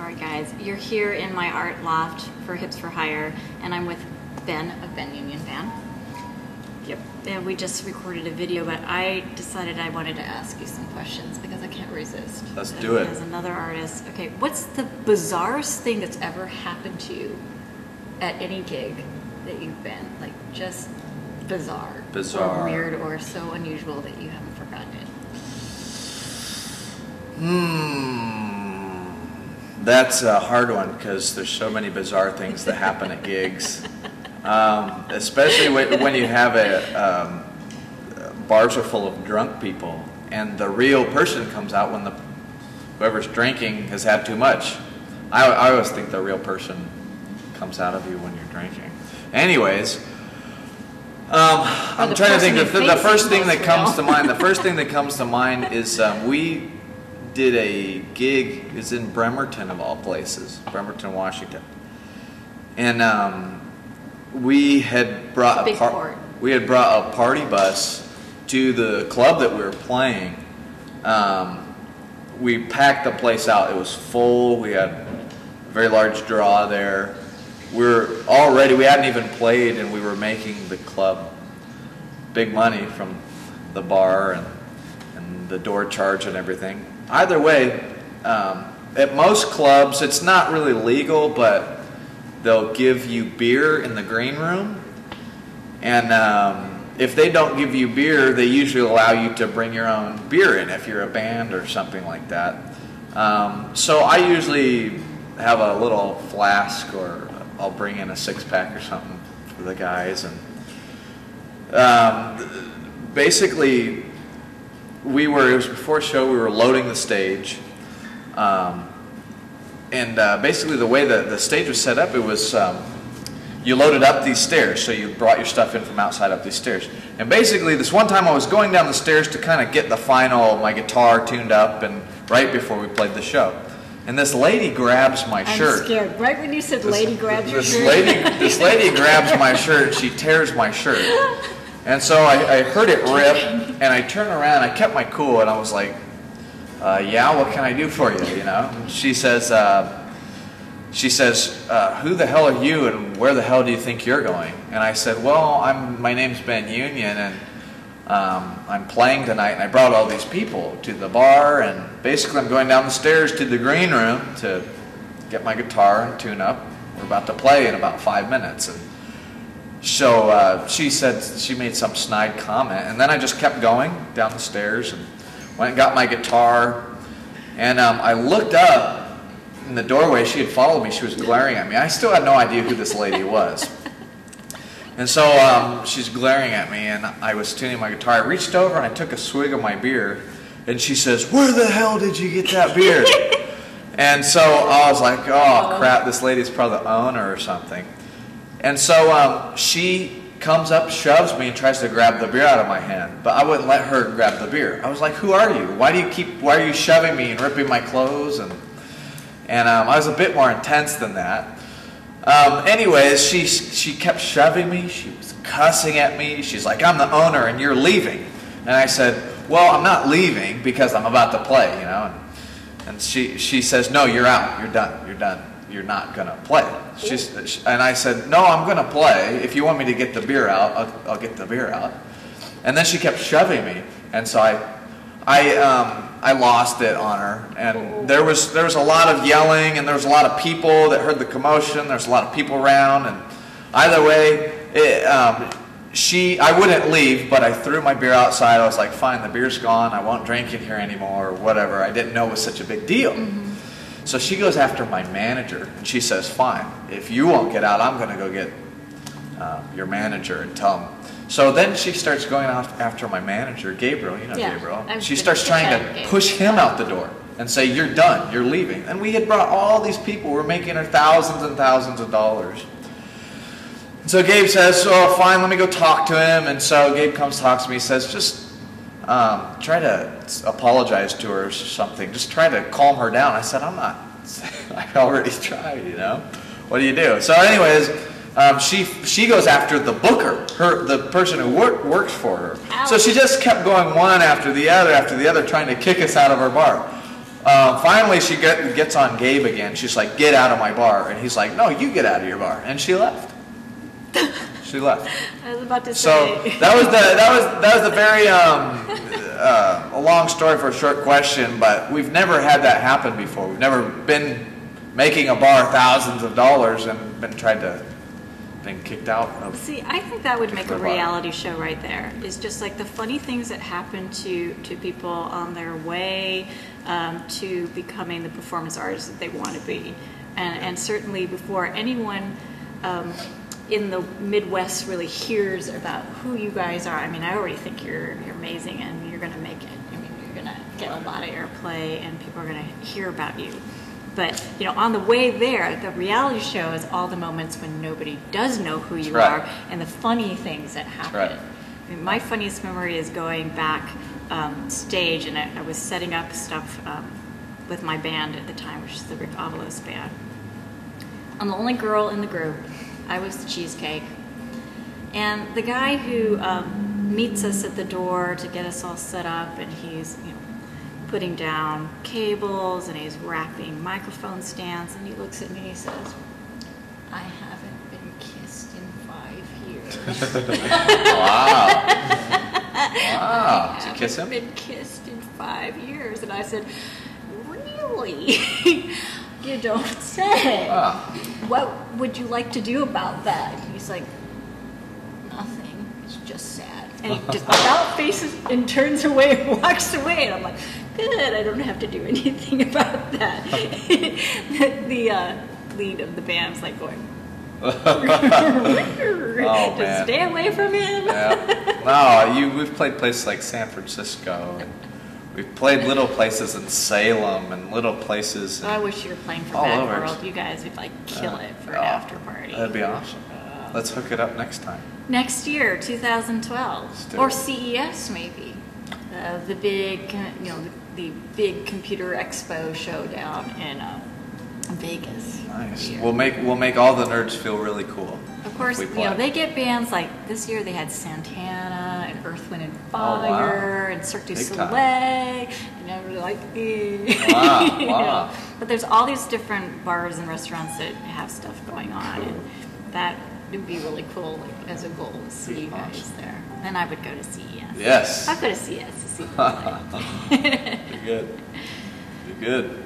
Alright guys, you're here in my art loft for Hips for Hire, and I'm with Ben of Ben Union Band. Yep. And we just recorded a video, but I decided I wanted to ask you some questions because I can't resist. Let's do it. As another artist. Okay, what's the bizarrest thing that's ever happened to you at any gig that you've been? Like, just bizarre. Bizarre. Or weird or so unusual that you haven't forgotten it. That's a hard one because there's so many bizarre things that happen at gigs. Especially when you have bars are full of drunk people and the real person comes out when whoever's drinking has had too much. I always think the real person comes out of you when you're drinking. Anyways, I'm trying to think. The first thing that comes to mind. The first thing that comes to mind is we did a gig. It's in Bremerton of all places, Bremerton, Washington, and we had brought a party bus to the club that we were playing. We packed the place out. It was full. We had a very large draw there. We hadn't even played, and we were making the club big money from the bar and the door charge and everything. Either way, at most clubs, it's not really legal, but they'll give you beer in the green room. And if they don't give you beer, they usually allow you to bring your own beer in if you're a band or something like that. So I usually have a little flask, or I'll bring in a six-pack or something for the guys. And basically, it was before a show, we were loading the stage. Basically the way the stage was set up, it was you loaded up these stairs, so you brought your stuff in from outside up these stairs. And basically this one time I was going down the stairs to kind of get my guitar tuned up, and right before we played the show. And this lady grabs my shirt. I'm scared. Right when you said lady grabs your shirt. This lady grabs my shirt, she tears my shirt. And so I heard it rip, and I turned around, I kept my cool, and I was like, yeah, what can I do for you, you know? She says, who the hell are you, and where the hell do you think you're going? And I said, well, my name's Ben Union, and I'm playing tonight, and I brought all these people to the bar, and basically I'm going down the stairs to the green room to get my guitar and tune up. We're about to play in about 5 minutes. And so she said, she made some snide comment, and then I just kept going down the stairs and went and got my guitar, and I looked up in the doorway. She had followed me. She was glaring at me. I still had no idea who this lady was. And so she's glaring at me, and I was tuning my guitar. I reached over and I took a swig of my beer, and she says, where the hell did you get that beer? And so I was like, oh crap, this lady's probably the owner or something. And so she comes up, shoves me, and tries to grab the beer out of my hand, but I wouldn't let her grab the beer. I was like, who are you? Why are you shoving me and ripping my clothes? And I was a bit more intense than that. Anyways, she kept shoving me. She was cussing at me. She's like, I'm the owner and you're leaving. And I said, well, I'm not leaving because I'm about to play, you know. And she says, no, you're out. You're done. You're done. You're not going to play. And I said, no, I'm going to play. If you want me to get the beer out, I'll get the beer out. And then she kept shoving me. And so I lost it on her. And there was a lot of yelling, and there was a lot of people that heard the commotion. There's a lot of people around. And either way, I wouldn't leave, but I threw my beer outside. I was like, fine, the beer's gone. I won't drink it here anymore, or whatever. I didn't know it was such a big deal. So she goes after my manager, and she says, fine, if you won't get out, I'm going to go get your manager and tell him. So then she starts going off after my manager, Gabriel, you know Gabriel. She starts trying to push him out the door and say, you're done, you're leaving. And we had brought all these people, we're making her thousands and thousands of dollars. And so Gabe says, oh, fine, let me go talk to him. And so Gabe comes, talks to me, says, just try to apologize to her or something. Just try to calm her down. I said, I'm not. I already tried, you know. What do you do? So anyways, she goes after the booker, the person who works for her. Ouch. So she just kept going one after the other, trying to kick us out of her bar. Finally, she gets on Gabe again. She's like, "Get out of my bar," and he's like, "No, you get out of your bar," and she left. She left. I was about to So say. that was a very a long story for a short question, but we've never had that happen before. We've never been making a bar thousands of dollars and been kicked out of. See, I think that would make a the bar. reality show right there. It's just like the funny things that happen to people on their way to becoming the performance artists that they want to be. And certainly before anyone in the Midwest really hears about who you guys are, I mean, I already think you're amazing and you're going to make it. I mean, you're going to get a lot of airplay and people are going to hear about you. But, you know, on the way there, the reality show is all the moments when nobody does know who you Right. are and the funny things that happen. Right. I mean, my funniest memory is going back stage, and I was setting up stuff with my band at the time, which is the Rick Avalos band. I'm the only girl in the group. I was the cheesecake. And the guy who meets us at the door to get us all set up, and he's, you know, putting down cables and he's wrapping microphone stands, and he looks at me and he says, "I haven't been kissed in 5 years." Wow. I Wow. Did you kiss haven't him? been kissed in 5 years. And I said, "Really?" You don't say. Wow. What would you like to do about that? And he's like, "Nothing. It's just sad." And he just about faces and turns away and walks away. And I'm like, "Good. I don't have to do anything about that." The lead of the band's like going, Oh, just man. stay away from him. Yeah. No, we've played places like San Francisco, and we've played little places in Salem and little places. I wish you were playing for All Bad over. World. You guys would like kill it for an Oh, after party. That'd be awesome. Let's hook it up next time. Next year, Let's 2012, do or it. CES maybe, the big, you know, the big computer expo show down in Vegas. Nice. Year. We'll make all the nerds feel really cool. Of course, if we you know, play. they get bands like this year. They had Santana and Earth, Wind and Oh, wow. Fire and Cirque du Big Soleil, time. and everybody like, eh. Wow, You know. wow. But there's all these different bars and restaurants that have stuff going on, and that would be really cool, like, as a goal to see you guys Awesome. there. Then I would go to CES. Yes. I'd go to CES to see them play. You're good. You're good.